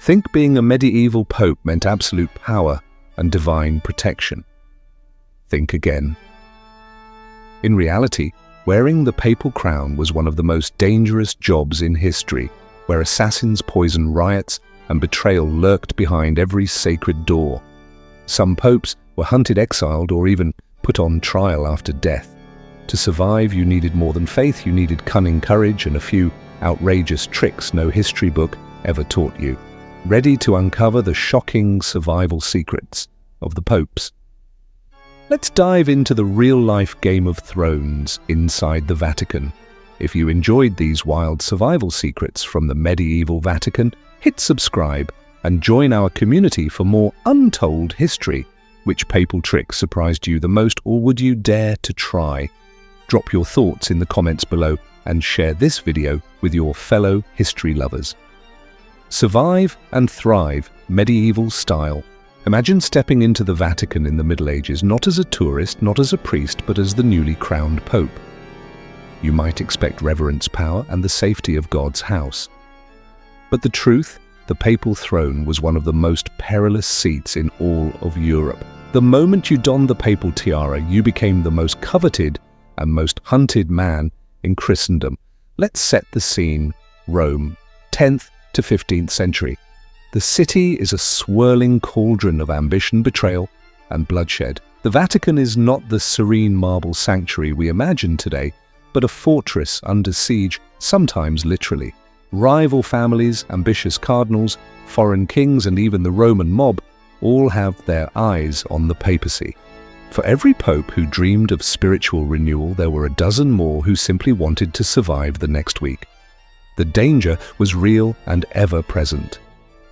Think being a medieval pope meant absolute power and divine protection. Think again. In reality, wearing the papal crown was one of the most dangerous jobs in history, where assassins, poison, riots, and betrayal lurked behind every sacred door. Some popes were hunted, exiled, or even put on trial after death. To survive, you needed more than faith, you needed cunning, courage, and a few outrageous tricks no history book ever taught you. Ready to uncover the shocking survival secrets of the popes. Let's dive into the real-life Game of Thrones inside the Vatican. If you enjoyed these wild survival secrets from the medieval Vatican, hit subscribe and join our community for more untold history. Which papal trick surprised you the most, or would you dare to try? Drop your thoughts in the comments below and share this video with your fellow history lovers. Survive and thrive, medieval style. Imagine stepping into the Vatican in the Middle Ages, not as a tourist, not as a priest, but as the newly crowned pope. You might expect reverence, power, and the safety of God's house. But the truth, the papal throne was one of the most perilous seats in all of Europe. The moment you donned the papal tiara, you became the most coveted and most hunted man in Christendom. Let's set the scene. Rome, 10th to 15th century. The city is a swirling cauldron of ambition, betrayal, and bloodshed. The Vatican is not the serene marble sanctuary we imagine today, but a fortress under siege, sometimes literally. Rival families, ambitious cardinals, foreign kings, and even the Roman mob all have their eyes on the papacy. For every pope who dreamed of spiritual renewal, there were a dozen more who simply wanted to survive the next week. The danger was real and ever-present.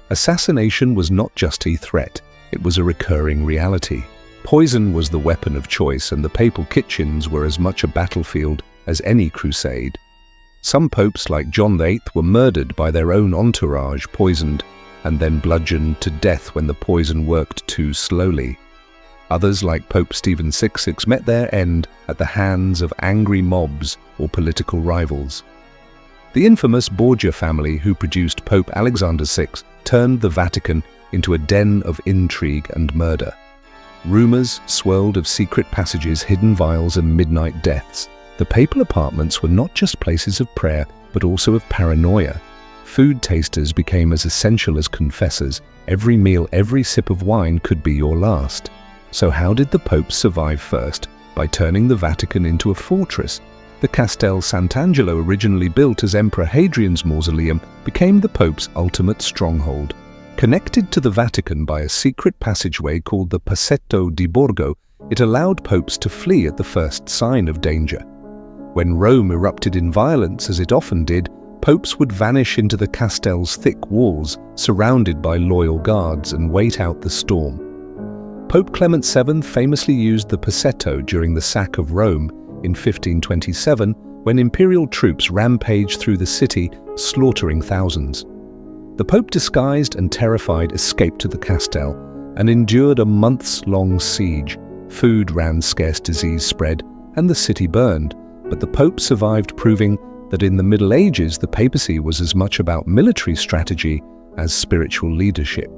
Assassination was not just a threat, it was a recurring reality. Poison was the weapon of choice, and the papal kitchens were as much a battlefield as any crusade. Some popes, like John VIII, were murdered by their own entourage, poisoned, and then bludgeoned to death when the poison worked too slowly. Others, like Pope Stephen VI, met their end at the hands of angry mobs or political rivals. The infamous Borgia family, who produced Pope Alexander VI, turned the Vatican into a den of intrigue and murder. Rumors swirled of secret passages, hidden vials, and midnight deaths. The papal apartments were not just places of prayer, but also of paranoia. Food tasters became as essential as confessors. Every meal, every sip of wine could be your last. So how did the popes survive first? By turning the Vatican into a fortress. The Castel Sant'Angelo, originally built as Emperor Hadrian's mausoleum, became the Pope's ultimate stronghold. Connected to the Vatican by a secret passageway called the Passetto di Borgo, it allowed popes to flee at the first sign of danger. When Rome erupted in violence, as it often did, popes would vanish into the Castell's thick walls, surrounded by loyal guards, and wait out the storm. Pope Clement VII famously used the Passetto during the sack of Rome in 1527, when imperial troops rampaged through the city, slaughtering thousands. The Pope, disguised and terrified, escaped to the Castel and endured a months-long siege. Food ran scarce, disease spread, and the city burned. But the Pope survived, proving that in the Middle Ages the papacy was as much about military strategy as spiritual leadership.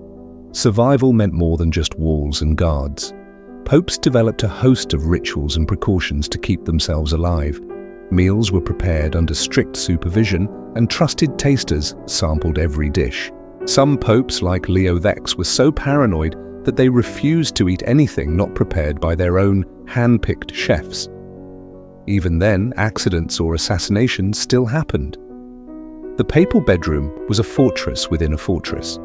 Survival meant more than just walls and guards. Popes developed a host of rituals and precautions to keep themselves alive. Meals were prepared under strict supervision, and trusted tasters sampled every dish. Some popes, like Leo X, were so paranoid that they refused to eat anything not prepared by their own hand-picked chefs. Even then, accidents or assassinations still happened. The papal bedroom was a fortress within a fortress.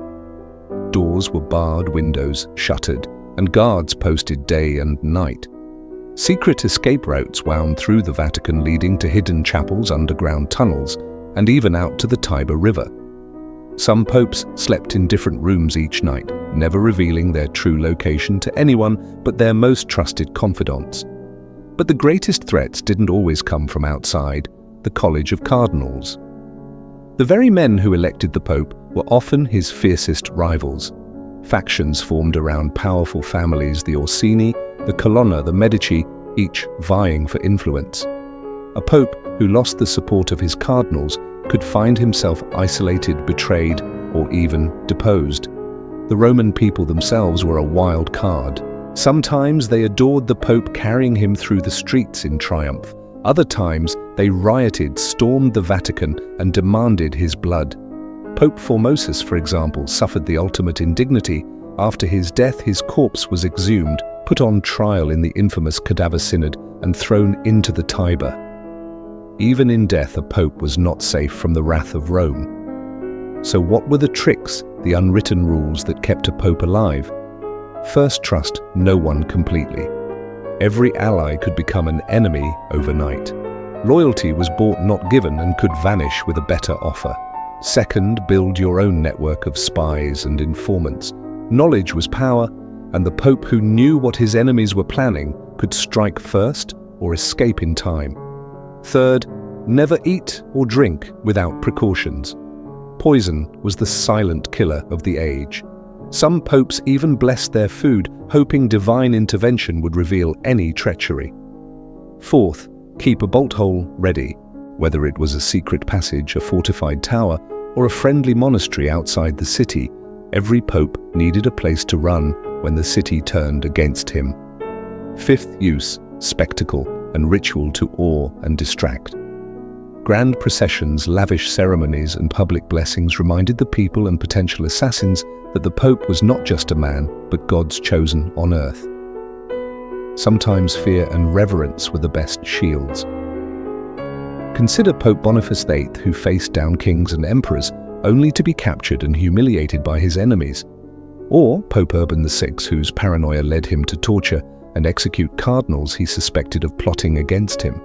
Doors were barred, windows shuttered, and guards posted day and night. Secret escape routes wound through the Vatican, leading to hidden chapels, underground tunnels, and even out to the Tiber River. Some popes slept in different rooms each night, never revealing their true location to anyone but their most trusted confidants. But the greatest threats didn't always come from outside the College of Cardinals. The very men who elected the Pope were often his fiercest rivals. Factions formed around powerful families, the Orsini, the Colonna, the Medici, each vying for influence. A pope who lost the support of his cardinals could find himself isolated, betrayed, or even deposed. The Roman people themselves were a wild card. Sometimes they adored the Pope, carrying him through the streets in triumph. Other times they rioted, stormed the Vatican, and demanded his blood. Pope Formosus, for example, suffered the ultimate indignity. After his death, his corpse was exhumed, put on trial in the infamous Cadaver Synod, and thrown into the Tiber. Even in death, a pope was not safe from the wrath of Rome. So what were the tricks, the unwritten rules that kept a pope alive? First, trust no one completely. Every ally could become an enemy overnight. Loyalty was bought, not given, and could vanish with a better offer. Second, build your own network of spies and informants. Knowledge was power, and the pope who knew what his enemies were planning could strike first or escape in time. Third, never eat or drink without precautions. Poison was the silent killer of the age. Some popes even blessed their food, hoping divine intervention would reveal any treachery. Fourth, keep a bolt hole ready, whether it was a secret passage, a fortified tower, or a friendly monastery outside the city. Every pope needed a place to run when the city turned against him. Fifth use, spectacle and ritual to awe and distract. Grand processions, lavish ceremonies, and public blessings reminded the people and potential assassins that the Pope was not just a man, but God's chosen on earth. Sometimes fear and reverence were the best shields. Consider Pope Boniface VIII, who faced down kings and emperors, only to be captured and humiliated by his enemies. Or Pope Urban VI, whose paranoia led him to torture and execute cardinals he suspected of plotting against him.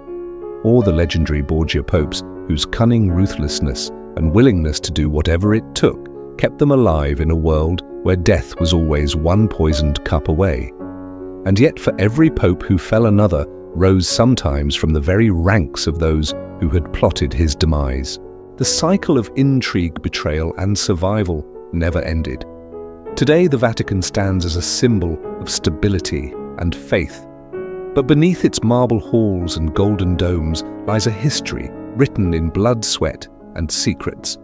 Or the legendary Borgia popes, whose cunning ruthlessness and willingness to do whatever it took kept them alive in a world where death was always one poisoned cup away. And yet for every pope who fell, another rose, sometimes from the very ranks of those who had plotted his demise. The cycle of intrigue, betrayal, and survival never ended. Today, the Vatican stands as a symbol of stability and faith. But beneath its marble halls and golden domes lies a history written in blood, sweat, and secrets.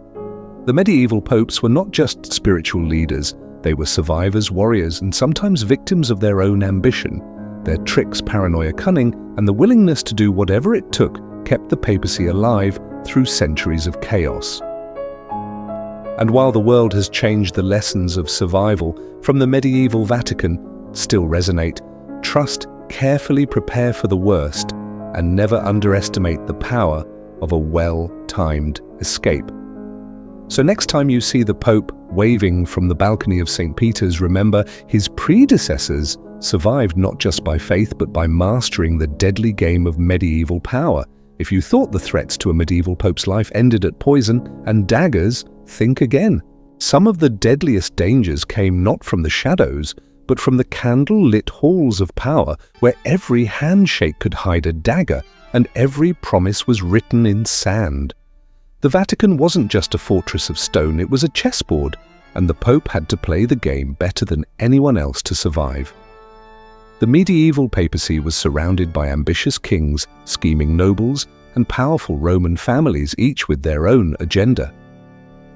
The medieval popes were not just spiritual leaders, they were survivors, warriors, and sometimes victims of their own ambition. Their tricks, paranoia, cunning, and the willingness to do whatever it took kept the papacy alive through centuries of chaos. And while the world has changed, the lessons of survival from the medieval Vatican still resonate. Trust, carefully prepare for the worst, and never underestimate the power of a well-timed escape. So next time you see the Pope waving from the balcony of St. Peter's, remember his predecessors survived not just by faith but by mastering the deadly game of medieval power. If you thought the threats to a medieval pope's life ended at poison and daggers, think again. Some of the deadliest dangers came not from the shadows, but from the candle-lit halls of power, where every handshake could hide a dagger and every promise was written in sand. The Vatican wasn't just a fortress of stone, it was a chessboard, and the Pope had to play the game better than anyone else to survive. The medieval papacy was surrounded by ambitious kings, scheming nobles, and powerful Roman families, each with their own agenda.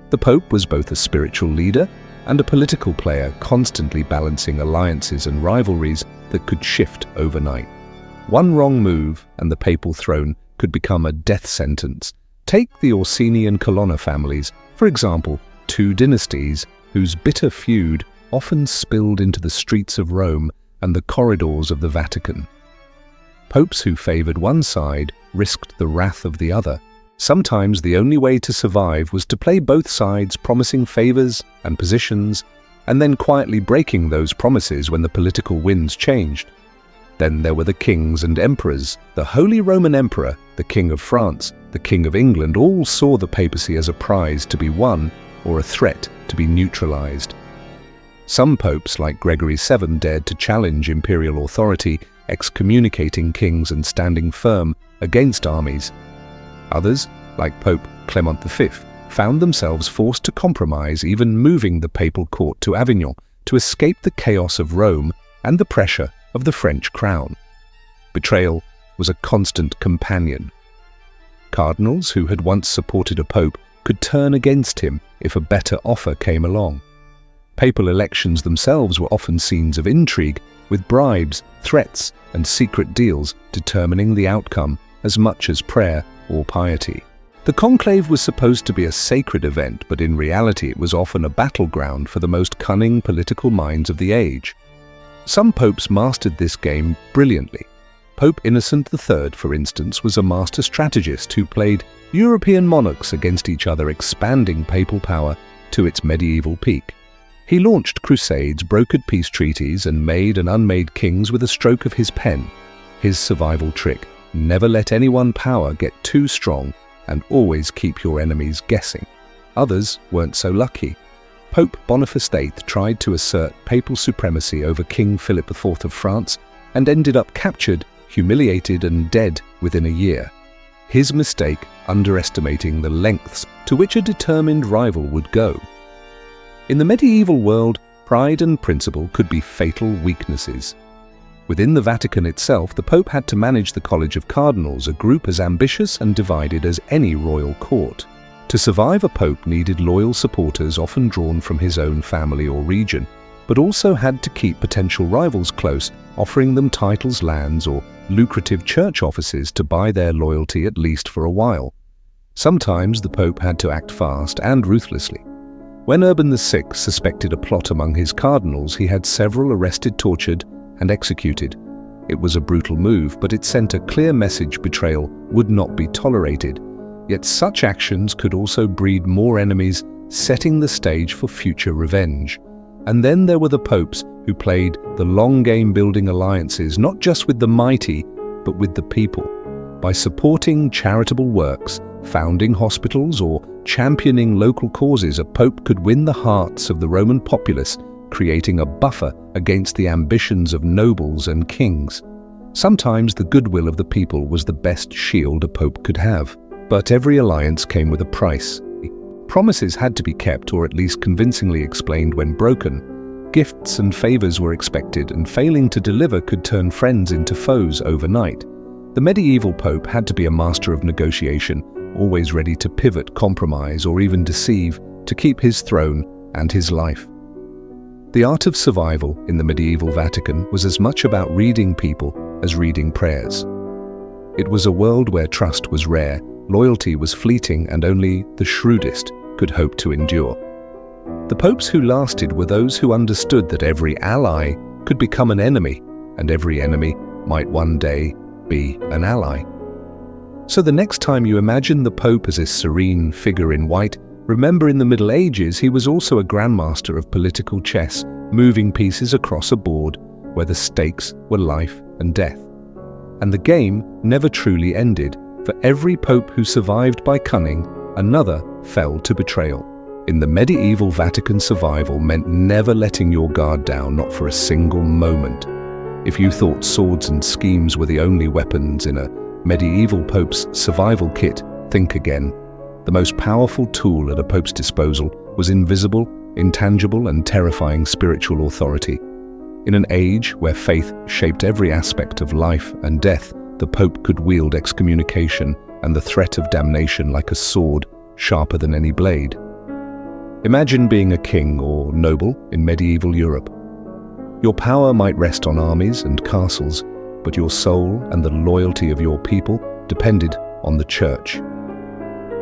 The Pope was both a spiritual leader and a political player, constantly balancing alliances and rivalries that could shift overnight. One wrong move and the papal throne could become a death sentence. Take the Orsini and Colonna families, for example, two dynasties whose bitter feud often spilled into the streets of Rome and the corridors of the Vatican. Popes who favored one side risked the wrath of the other. Sometimes the only way to survive was to play both sides, promising favors and positions, and then quietly breaking those promises when the political winds changed. Then there were the kings and emperors. The Holy Roman Emperor, the King of France, the King of England, all saw the papacy as a prize to be won or a threat to be neutralized. Some popes, like Gregory VII, dared to challenge imperial authority, excommunicating kings and standing firm against armies. Others, like Pope Clement V, found themselves forced to compromise, even moving the papal court to Avignon to escape the chaos of Rome and the pressure of the French crown. Betrayal was a constant companion. Cardinals who had once supported a pope could turn against him if a better offer came along. Papal elections themselves were often scenes of intrigue, with bribes, threats, and secret deals determining the outcome as much as prayer or piety. The conclave was supposed to be a sacred event, but in reality it was often a battleground for the most cunning political minds of the age. Some popes mastered this game brilliantly. Pope Innocent III, for instance, was a master strategist who played European monarchs against each other, expanding papal power to its medieval peak. He launched crusades, brokered peace treaties, and made and unmade kings with a stroke of his pen. His survival trick: never let anyone's power get too strong and always keep your enemies guessing. Others weren't so lucky. Pope Boniface VIII tried to assert papal supremacy over King Philip IV of France and ended up captured, humiliated, and dead within a year. His mistake underestimating the lengths to which a determined rival would go. In the medieval world, pride and principle could be fatal weaknesses. Within the Vatican itself, the Pope had to manage the College of Cardinals, a group as ambitious and divided as any royal court. To survive, a pope needed loyal supporters often drawn from his own family or region, but also had to keep potential rivals close, offering them titles, lands, or lucrative church offices to buy their loyalty at least for a while. Sometimes the Pope had to act fast and ruthlessly. When Urban VI suspected a plot among his cardinals, he had several arrested, tortured, and executed. It was a brutal move, but it sent a clear message: betrayal would not be tolerated. Yet such actions could also breed more enemies, setting the stage for future revenge. And then there were the popes who played the long game, building alliances not just with the mighty, but with the people. By supporting charitable works, founding hospitals, or championing local causes, a pope could win the hearts of the Roman populace, creating a buffer against the ambitions of nobles and kings. Sometimes the goodwill of the people was the best shield a pope could have. But every alliance came with a price. Promises had to be kept, or at least convincingly explained when broken. Gifts and favors were expected, and failing to deliver could turn friends into foes overnight. The medieval pope had to be a master of negotiation, always ready to pivot, compromise, or even deceive to keep his throne and his life. The art of survival in the medieval Vatican was as much about reading people as reading prayers. It was a world where trust was rare, loyalty was fleeting, and only the shrewdest could hope to endure. The popes who lasted were those who understood that every ally could become an enemy, and every enemy might one day be an ally. So the next time you imagine the Pope as a serene figure in white, remember in the Middle Ages he was also a grandmaster of political chess, moving pieces across a board where the stakes were life and death. And the game never truly ended. For every pope who survived by cunning, another fell to betrayal. In the medieval Vatican, survival meant never letting your guard down, not for a single moment. If you thought swords and schemes were the only weapons in a medieval pope's survival kit, think again. The most powerful tool at a pope's disposal was invisible, intangible, and terrifying spiritual authority. In an age where faith shaped every aspect of life and death, the Pope could wield excommunication and the threat of damnation like a sword, sharper than any blade. Imagine being a king or noble in medieval Europe. Your power might rest on armies and castles, but your soul and the loyalty of your people depended on the Church.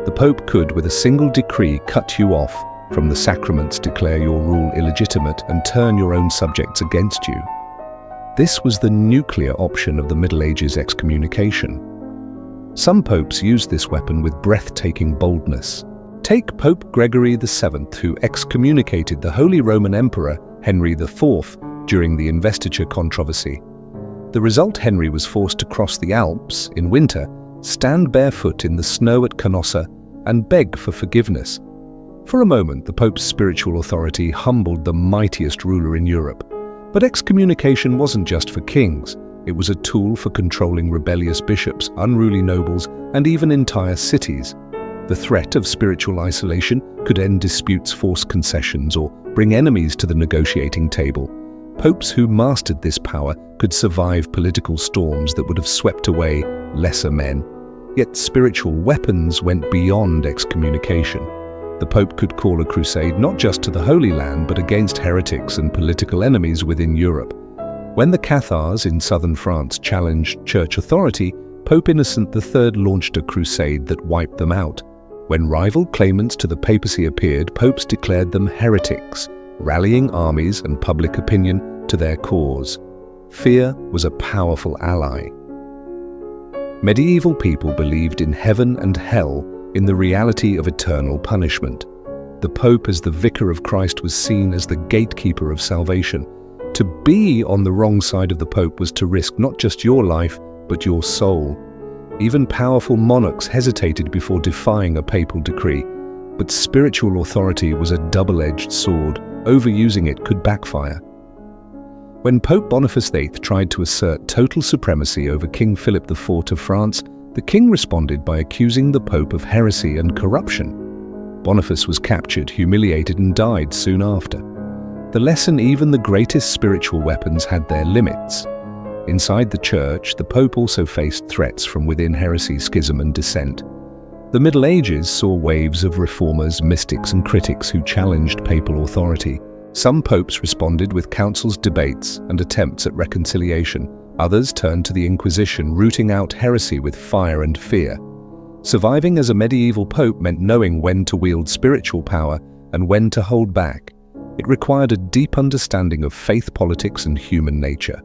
The Pope could, with a single decree, cut you off from the sacraments, declare your rule illegitimate, and turn your own subjects against you. This was the nuclear option of the Middle Ages excommunication. Some popes used this weapon with breathtaking boldness. Take Pope Gregory VII, who excommunicated the Holy Roman Emperor Henry IV during the investiture controversy. The result: Henry was forced to cross the Alps in winter, stand barefoot in the snow at Canossa, and beg for forgiveness. For a moment, the Pope's spiritual authority humbled the mightiest ruler in Europe. But excommunication wasn't just for kings. It was a tool for controlling rebellious bishops, unruly nobles, and even entire cities. The threat of spiritual isolation could end disputes, force concessions, or bring enemies to the negotiating table. Popes who mastered this power could survive political storms that would have swept away lesser men. Yet spiritual weapons went beyond excommunication. The Pope could call a crusade not just to the Holy Land, but against heretics and political enemies within Europe. When the Cathars in southern France challenged church authority, Pope Innocent III launched a crusade that wiped them out. When rival claimants to the papacy appeared, popes declared them heretics, rallying armies and public opinion to their cause. Fear was a powerful ally. Medieval people believed in heaven and hell, in the reality of eternal punishment. The Pope, as the vicar of Christ, was seen as the gatekeeper of salvation. To be on the wrong side of the Pope was to risk not just your life, but your soul. Even powerful monarchs hesitated before defying a papal decree. But spiritual authority was a double-edged sword. Overusing it could backfire. When Pope Boniface VIII tried to assert total supremacy over King Philip IV of France, the king responded by accusing the Pope of heresy and corruption. Boniface was captured, humiliated, and died soon after. The lesson: even the greatest spiritual weapons had their limits. Inside the Church, the Pope also faced threats from within heresy, schism, and dissent. The Middle Ages saw waves of reformers, mystics, and critics who challenged papal authority. Some popes responded with councils, debates, and attempts at reconciliation. Others turned to the Inquisition, rooting out heresy with fire and fear. Surviving as a medieval pope meant knowing when to wield spiritual power and when to hold back. It required a deep understanding of faith, politics, and human nature.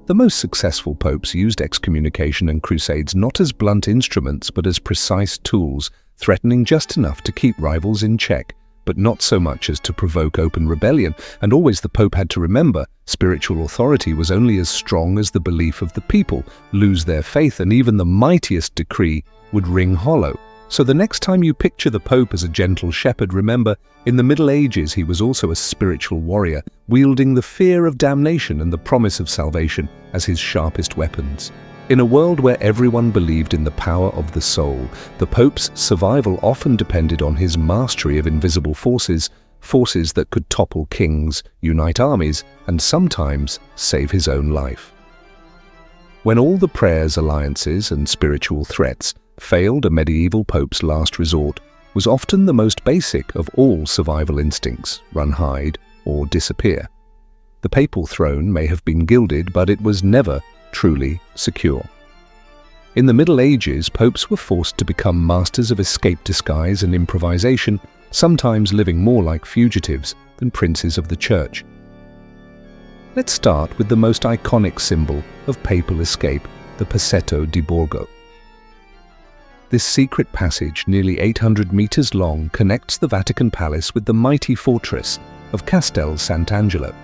The most successful popes used excommunication and crusades not as blunt instruments, but as precise tools, threatening just enough to keep rivals in check, but not so much as to provoke open rebellion. And always the Pope had to remember, spiritual authority was only as strong as the belief of the people. Lose their faith, and even the mightiest decree would ring hollow. So the next time you picture the Pope as a gentle shepherd, remember, in the Middle Ages he was also a spiritual warrior, wielding the fear of damnation and the promise of salvation as his sharpest weapons. In a world where everyone believed in the power of the soul, the Pope's survival often depended on his mastery of invisible forces, forces that could topple kings, unite armies, and sometimes save his own life. When all the prayers, alliances, and spiritual threats failed, a medieval pope's last resort was often the most basic of all survival instincts: run, hide, or disappear. The papal throne may have been gilded, but it was never truly secure. In the Middle Ages, popes were forced to become masters of escape, disguise, and improvisation, sometimes living more like fugitives than princes of the Church. Let's start with the most iconic symbol of papal escape, the Passetto di Borgo. This secret passage, nearly 800 meters long, connects the Vatican Palace with the mighty fortress of Castel Sant'Angelo.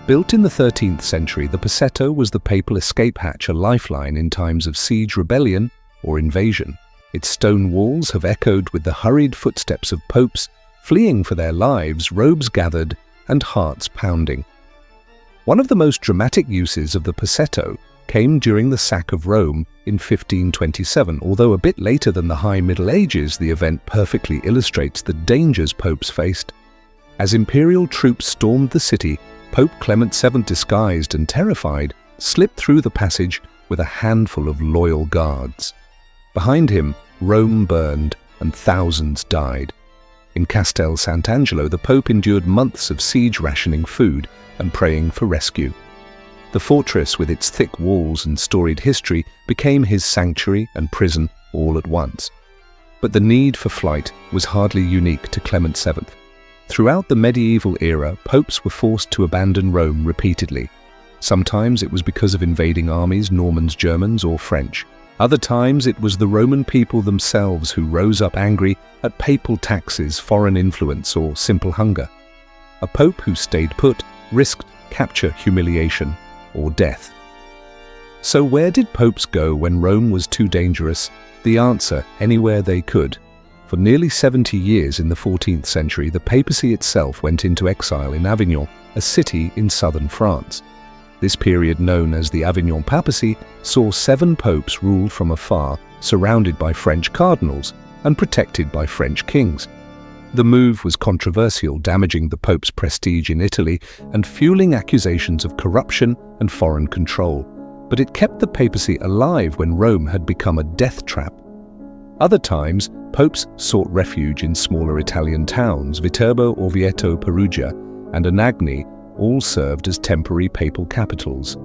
Built in the 13th century, the Passetto was the papal escape hatch, a lifeline in times of siege, rebellion, or invasion. Its stone walls have echoed with the hurried footsteps of popes fleeing for their lives, robes gathered, and hearts pounding. One of the most dramatic uses of the Passetto came during the sack of Rome in 1527. Although a bit later than the High Middle Ages, the event perfectly illustrates the dangers popes faced. As imperial troops stormed the city, Pope Clement VII, disguised and terrified, slipped through the passage with a handful of loyal guards. Behind him, Rome burned and thousands died. In Castel Sant'Angelo, the Pope endured months of siege, rationing food and praying for rescue. The fortress, with its thick walls and storied history, became his sanctuary and prison all at once. But the need for flight was hardly unique to Clement VII. Throughout the medieval era, popes were forced to abandon Rome repeatedly. Sometimes it was because of invading armies, Normans, Germans, or French. Other times it was the Roman people themselves who rose up angry at papal taxes, foreign influence, or simple hunger. A pope who stayed put risked capture, humiliation, or death. So where did popes go when Rome was too dangerous? The answer: anywhere they could. For nearly 70 years in the 14th century, the papacy itself went into exile in Avignon, a city in southern France. This period, known as the Avignon papacy, saw 7 popes rule from afar, surrounded by French cardinals and protected by French kings. The move was controversial, damaging the pope's prestige in Italy and fueling accusations of corruption and foreign control. But it kept the papacy alive when Rome had become a death trap. Other times, popes sought refuge in smaller Italian towns. Viterbo, Orvieto, Perugia, and Anagni all served as temporary papal capitals.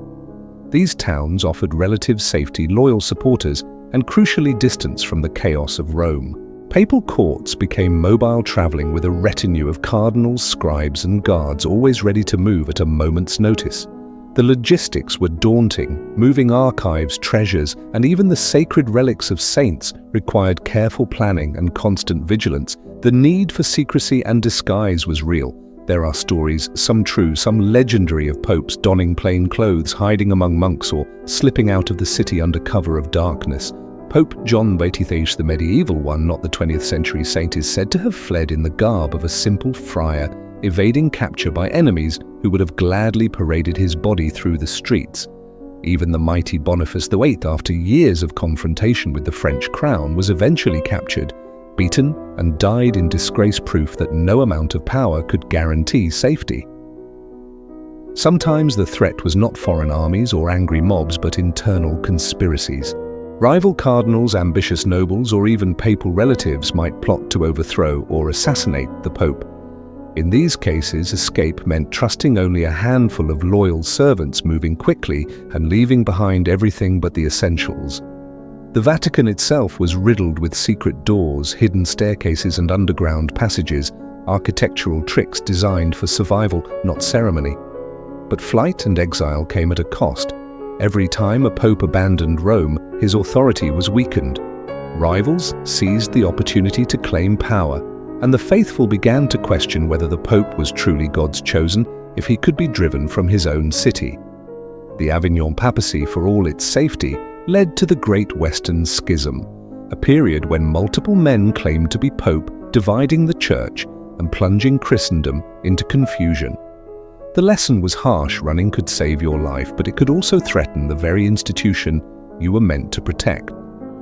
These towns offered relative safety, loyal supporters, and crucially distance from the chaos of Rome. Papal courts became mobile, traveling with a retinue of cardinals, scribes, and guards, always ready to move at a moment's notice. The logistics were daunting. Moving archives, treasures, and even the sacred relics of saints required careful planning and constant vigilance. The need for secrecy and disguise was real. There are stories, some true, some legendary, of popes donning plain clothes, hiding among monks, or slipping out of the city under cover of darkness. Pope John XXIII, the medieval one, not the 20th century saint, is said to have fled in the garb of a simple friar, evading capture by enemies who would have gladly paraded his body through the streets. Even the mighty Boniface VIII, after years of confrontation with the French crown, was eventually captured, beaten, and died in disgrace, proof that no amount of power could guarantee safety. Sometimes the threat was not foreign armies or angry mobs, but internal conspiracies. Rival cardinals, ambitious nobles, or even papal relatives might plot to overthrow or assassinate the pope. In these cases, escape meant trusting only a handful of loyal servants, moving quickly and leaving behind everything but the essentials. The Vatican itself was riddled with secret doors, hidden staircases, and underground passages, architectural tricks designed for survival, not ceremony. But flight and exile came at a cost. Every time a pope abandoned Rome, his authority was weakened. Rivals seized the opportunity to claim power, and the faithful began to question whether the pope was truly God's chosen if he could be driven from his own city. The Avignon papacy, for all its safety, led to the Great Western Schism, a period when multiple men claimed to be pope, dividing the church and plunging Christendom into confusion. The lesson was harsh. Running could save your life, but it could also threaten the very institution you were meant to protect.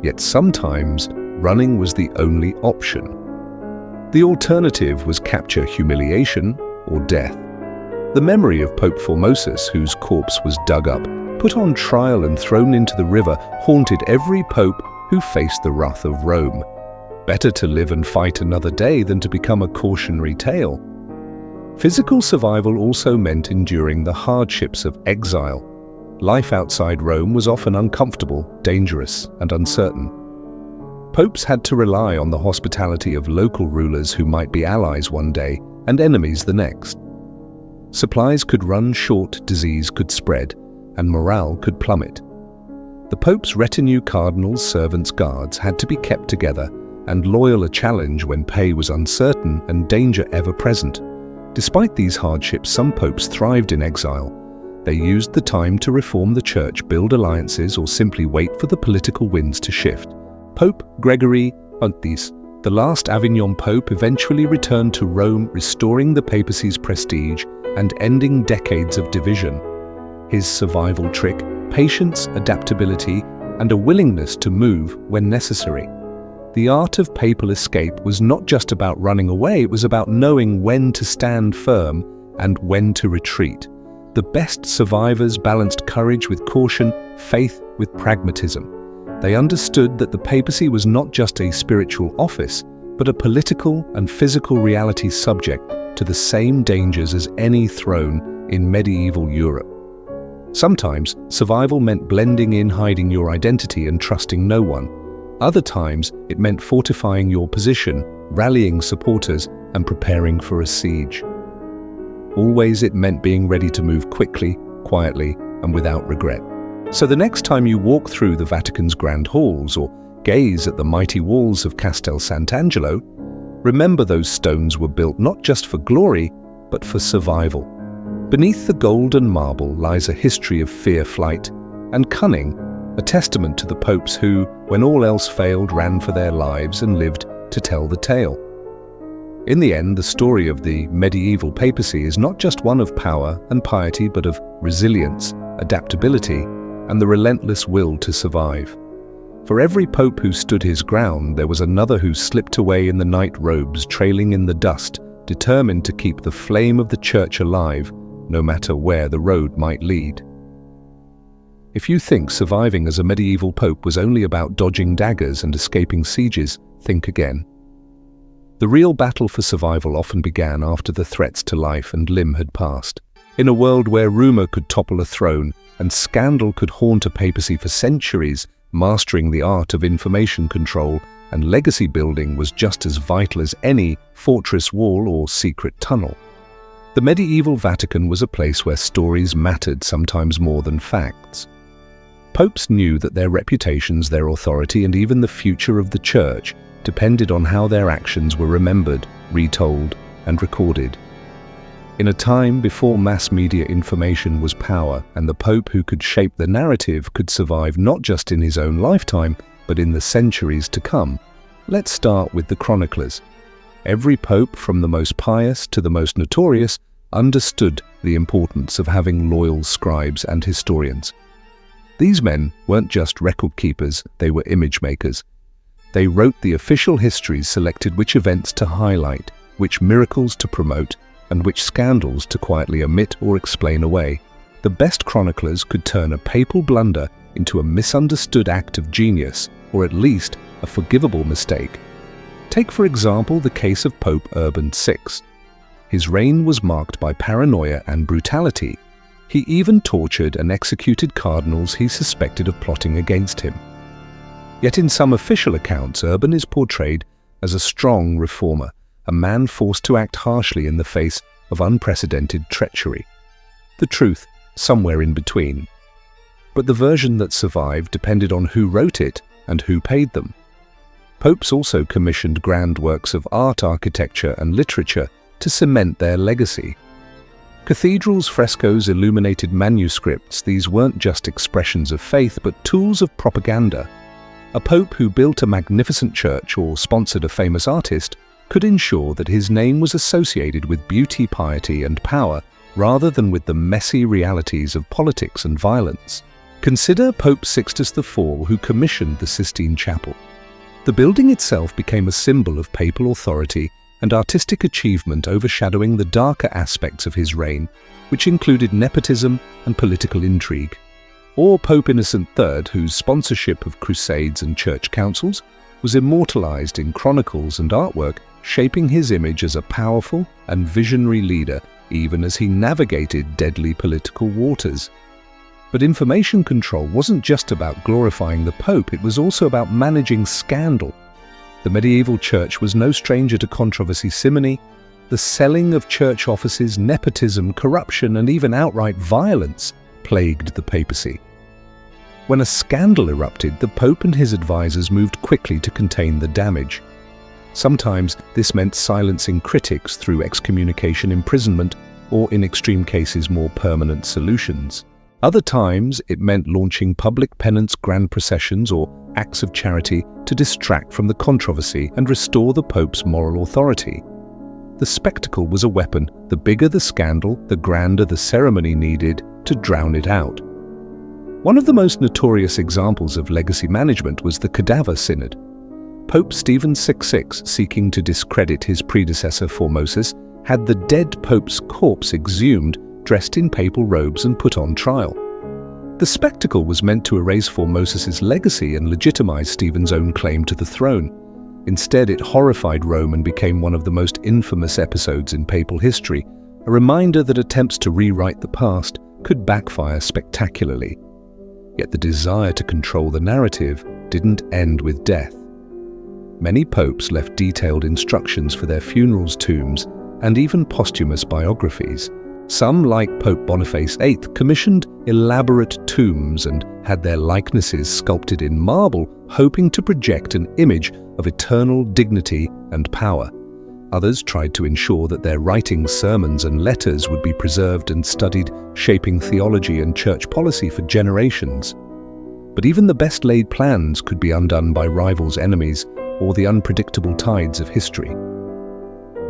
Yet sometimes, running was the only option. The alternative was capture, humiliation, or death. The memory of Pope Formosus, whose corpse was dug up, put on trial and thrown into the river, haunted every pope who faced the wrath of Rome. Better to live and fight another day than to become a cautionary tale. Physical survival also meant enduring the hardships of exile. Life outside Rome was often uncomfortable, dangerous, and uncertain. Popes had to rely on the hospitality of local rulers who might be allies one day and enemies the next. Supplies could run short, disease could spread, and morale could plummet. The Pope's retinue, cardinals, servants, guards, had to be kept together and loyal, a challenge when pay was uncertain and danger ever present. Despite these hardships, some popes thrived in exile. They used the time to reform the church, build alliances, or simply wait for the political winds to shift. Pope Gregory XI, the last Avignon pope, eventually returned to Rome, restoring the papacy's prestige and ending decades of division. His survival trick: patience, adaptability, and a willingness to move when necessary. The art of papal escape was not just about running away, it was about knowing when to stand firm and when to retreat. The best survivors balanced courage with caution, faith with pragmatism. They understood that the papacy was not just a spiritual office, but a political and physical reality subject to the same dangers as any throne in medieval Europe. Sometimes, survival meant blending in, hiding your identity, and trusting no one. Other times, it meant fortifying your position, rallying supporters, and preparing for a siege. Always it meant being ready to move quickly, quietly, and without regret. So the next time you walk through the Vatican's grand halls or gaze at the mighty walls of Castel Sant'Angelo, remember those stones were built not just for glory, but for survival. Beneath the golden marble lies a history of fear, flight, and cunning, a testament to the popes who, when all else failed, ran for their lives and lived to tell the tale. In the end, the story of the medieval papacy is not just one of power and piety, but of resilience, adaptability, and the relentless will to survive. For every pope who stood his ground, there was another who slipped away in the night robes, trailing in the dust, determined to keep the flame of the church alive, no matter where the road might lead. If you think surviving as a medieval pope was only about dodging daggers and escaping sieges, think again. The real battle for survival often began after the threats to life and limb had passed. In a world where rumor could topple a throne and scandal could haunt a papacy for centuries, mastering the art of information control and legacy building was just as vital as any fortress wall or secret tunnel. The medieval Vatican was a place where stories mattered sometimes more than facts. Popes knew that their reputations, their authority, and even the future of the Church depended on how their actions were remembered, retold, and recorded. In a time before mass media information was power, and the Pope who could shape the narrative could survive not just in his own lifetime, but in the centuries to come, let's start with the chroniclers. Every pope, from the most pious to the most notorious, understood the importance of having loyal scribes and historians. These men weren't just record keepers, they were image makers. They wrote the official histories, selected which events to highlight, which miracles to promote, and which scandals to quietly omit or explain away. The best chroniclers could turn a papal blunder into a misunderstood act of genius, or at least a forgivable mistake. Take, for example, the case of Pope Urban VI. His reign was marked by paranoia and brutality. He even tortured and executed cardinals he suspected of plotting against him. Yet in some official accounts, Urban is portrayed as a strong reformer, a man forced to act harshly in the face of unprecedented treachery. The truth, somewhere in between. But the version that survived depended on who wrote it and who paid them. Popes also commissioned grand works of art, architecture, and literature to cement their legacy. Cathedrals, frescoes, illuminated manuscripts, these weren't just expressions of faith, but tools of propaganda. A pope who built a magnificent church or sponsored a famous artist could ensure that his name was associated with beauty, piety, and power, rather than with the messy realities of politics and violence. Consider Pope Sixtus IV, who commissioned the Sistine Chapel. The building itself became a symbol of papal authority and artistic achievement, overshadowing the darker aspects of his reign, which included nepotism and political intrigue. Or Pope Innocent III, whose sponsorship of crusades and church councils was immortalized in chronicles and artwork, shaping his image as a powerful and visionary leader, even as he navigated deadly political waters. But information control wasn't just about glorifying the Pope, it was also about managing scandal. The medieval church was no stranger to controversy, simony, the selling of church offices, nepotism, corruption, and even outright violence plagued the papacy. When a scandal erupted, the Pope and his advisors moved quickly to contain the damage. Sometimes this meant silencing critics through excommunication, imprisonment, or in extreme cases more permanent solutions. Other times it meant launching public penance, grand processions, or acts of charity to distract from the controversy and restore the Pope's moral authority. The spectacle was a weapon. The bigger the scandal, the grander the ceremony needed to drown it out. One of the most notorious examples of legacy management was the Cadaver Synod. Pope Stephen VI, seeking to discredit his predecessor Formosus, had the dead Pope's corpse exhumed, dressed in papal robes, and put on trial. The spectacle was meant to erase Formosus's legacy and legitimize Stephen's own claim to the throne. Instead, it horrified Rome and became one of the most infamous episodes in papal history, a reminder that attempts to rewrite the past could backfire spectacularly. Yet the desire to control the narrative didn't end with death. Many popes left detailed instructions for their funerals, tombs, and even posthumous biographies. Some, like Pope Boniface VIII, commissioned elaborate tombs and had their likenesses sculpted in marble, hoping to project an image of eternal dignity and power. Others tried to ensure that their writings, sermons, and letters would be preserved and studied, shaping theology and church policy for generations. But even the best-laid plans could be undone by rivals, enemies, or the unpredictable tides of history.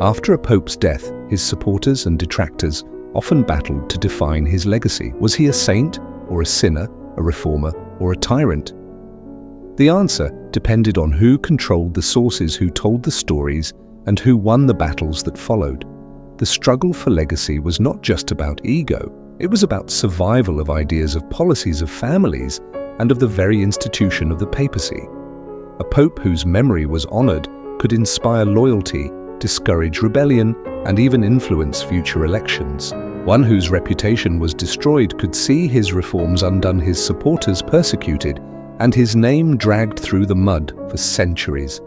After a pope's death, his supporters and detractors often battled to define his legacy. Was he a saint, or a sinner, a reformer, or a tyrant? The answer depended on who controlled the sources, who told the stories, and who won the battles that followed. The struggle for legacy was not just about ego, It was about survival of ideas, of policies, of families, and of the very institution of the papacy. A pope whose memory was honored could inspire loyalty, discourage rebellion, and even influence future elections. One whose reputation was destroyed could see his reforms undone, his supporters persecuted, and his name dragged through the mud for centuries.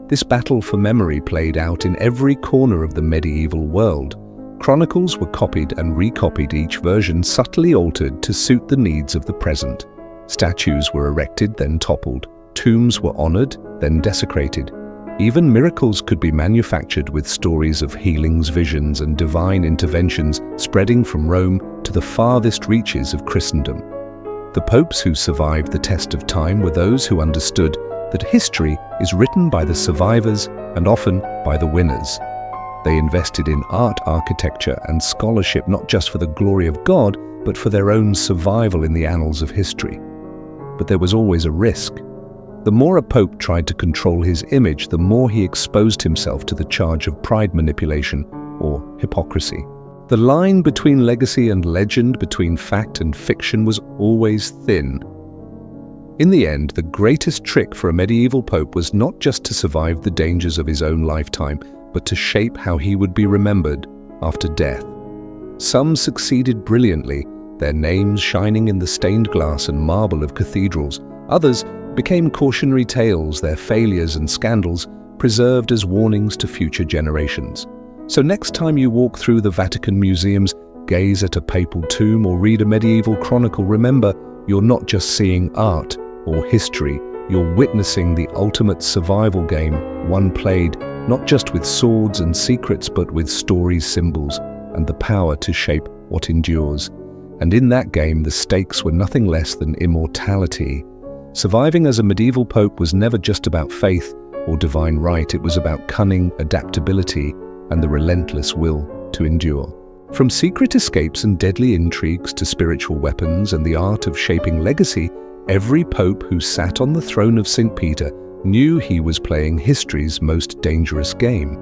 This battle for memory played out in every corner of the medieval world. Chronicles were copied and recopied, each version subtly altered to suit the needs of the present. Statues were erected, then toppled. Tombs were honored, then desecrated. Even miracles could be manufactured, with stories of healings, visions, and divine interventions spreading from Rome to the farthest reaches of Christendom. The popes who survived the test of time were those who understood that history is written by the survivors and often by the winners. They invested in art, architecture, and scholarship not just for the glory of God, but for their own survival in the annals of history. But there was always a risk. The more a pope tried to control his image, the more he exposed himself to the charge of pride manipulation or hypocrisy. The line between legacy and legend, between fact and fiction, was always thin. In the end, the greatest trick for a medieval pope was not just to survive the dangers of his own lifetime, but to shape how he would be remembered after death. Some succeeded brilliantly, their names shining in the stained glass and marble of cathedrals. Others became cautionary tales, their failures and scandals preserved as warnings to future generations. So next time you walk through the Vatican museums, gaze at a papal tomb, or read a medieval chronicle, remember, you're not just seeing art or history, you're witnessing the ultimate survival game, one played not just with swords and secrets, but with stories, symbols, and the power to shape what endures. And in that game, the stakes were nothing less than immortality. Surviving as a medieval pope was never just about faith or divine right, it was about cunning, adaptability, and the relentless will to endure. From secret escapes and deadly intrigues to spiritual weapons and the art of shaping legacy, every pope who sat on the throne of St. Peter knew he was playing history's most dangerous game.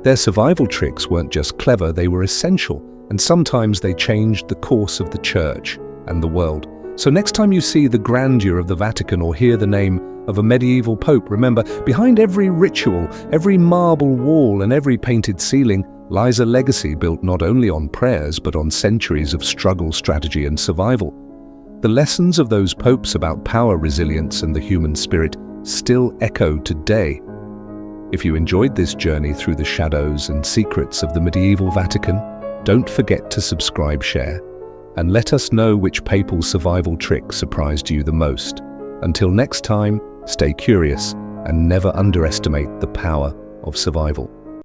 Their survival tricks weren't just clever, they were essential, and sometimes they changed the course of the Church and the world. So next time you see the grandeur of the Vatican or hear the name of a medieval pope, remember, behind every ritual, every marble wall, and every painted ceiling lies a legacy built not only on prayers but on centuries of struggle, strategy, and survival. The lessons of those popes about power, resilience, and the human spirit still echo today. If you enjoyed this journey through the shadows and secrets of the medieval Vatican, don't forget to subscribe, share, and let us know which papal survival trick surprised you the most. Until next time, stay curious and never underestimate the power of survival.